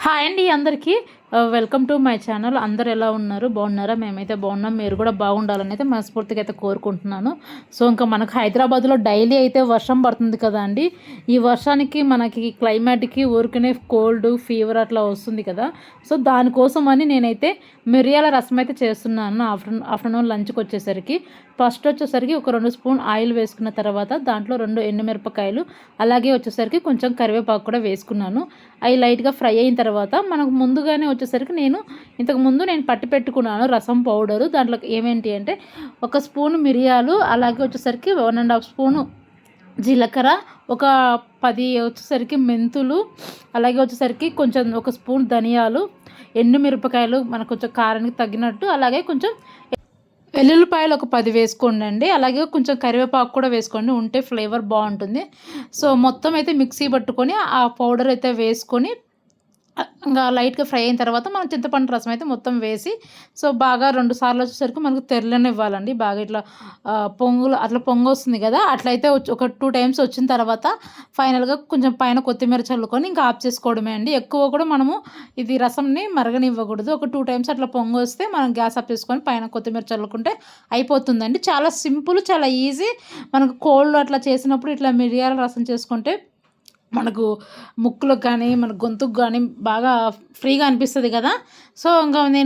Hi అండి అందరికీ welcome to my channel. అందరు ఎలా ఉన్నారు? బాగున్నారా? మేమైతే బాగున్నాం. మీరు కూడా బాగుండాలని అయితే మనస్ఫూర్తిగా అయితే కోరుకుంటున్నాను. సో ఇంకా మనకు హైదరాబాద్లో డైలీ అయితే వర్షం పడుతుంది కదా అండి. ఈ వర్షానికి మనకి క్లైమేట్కి ఊరికనే కోల్డ్ ఫీవర్ అట్లా వస్తుంది కదా. సో దానికోసం అని నేనైతే మిరియాల రసం అయితే చేస్తున్నాను. ఆఫ్టర్నూన్ లంచ్కి వచ్చేసరికి ఫస్ట్ వచ్చేసరికి ఒక 2 స్పూన్ ఆయిల్ వేసుకున్న తర్వాత దాంట్లో 2 ఎండుమిరపకాయలు, అలాగే వచ్చేసరికి కొంచెం కరివేపాకు కూడా వేసుకున్నాను. అవి లైట్గా ఫ్రై అయిన తర్వాత మనకు ముందుగానే వచ్చేసరికి ఇంతకుముందు నేను పట్టి పెట్టుకున్నాను రసం పౌడరు. దాంట్లో ఏమేంటి అంటే ఒక స్పూన్ మిరియాలు, అలాగే వచ్చేసరికి 1.5 స్పూను జీలకర్ర, ఒక 10 వచ్చేసరికి మెంతులు, అలాగే వచ్చేసరికి కొంచెం ఒక స్పూన్ ధనియాలు, ఎండుమిరపకాయలు మనకు కొంచెం కారానికి తగ్గినట్టు, అలాగే కొంచెం వెల్లుల్లిపాయలు ఒక 10 వేసుకోండి. అలాగే కొంచెం కరివేపాకు కూడా వేసుకోండి, ఉంటే ఫ్లేవర్ బాగుంటుంది. సో మొత్తం అయితే మిక్సీ పట్టుకొని ఆ పౌడర్ అయితే వేసుకొని ఇంకా లైట్గా ఫ్రై అయిన తర్వాత మనం చింతపండు రసం అయితే మొత్తం వేసి సో బాగా 2 సార్లు వచ్చేసరికి మనకు తెరలనివ్వాలండి. బాగా ఇట్లా అట్లా పొంగు వస్తుంది కదా, అట్లయితే ఒక 2 టైమ్స్ వచ్చిన తర్వాత ఫైనల్గా కొంచెం పైన కొత్తిమీర చల్లుకొని ఇంకా ఆఫ్ చేసుకోవడమే అండి. ఎక్కువ కూడా మనము ఇది రసంని మరగనివ్వకూడదు. ఒక 2 టైమ్స్ అట్లా పొంగు వస్తే మనం గ్యాస్ ఆఫ్ చేసుకొని పైన కొత్తిమీర చల్లుకుంటే అయిపోతుందండి. చాలా సింపుల్, చాలా ఈజీ. మనకు కోల్డ్ అట్లా చేసినప్పుడు ఇట్లా మిరియాల రసం చేసుకుంటే మనకు ముక్కులకు కానీ మన గొంతుకు కానీ బాగా ఫ్రీగా అనిపిస్తుంది కదా. సో ఇంకా నేను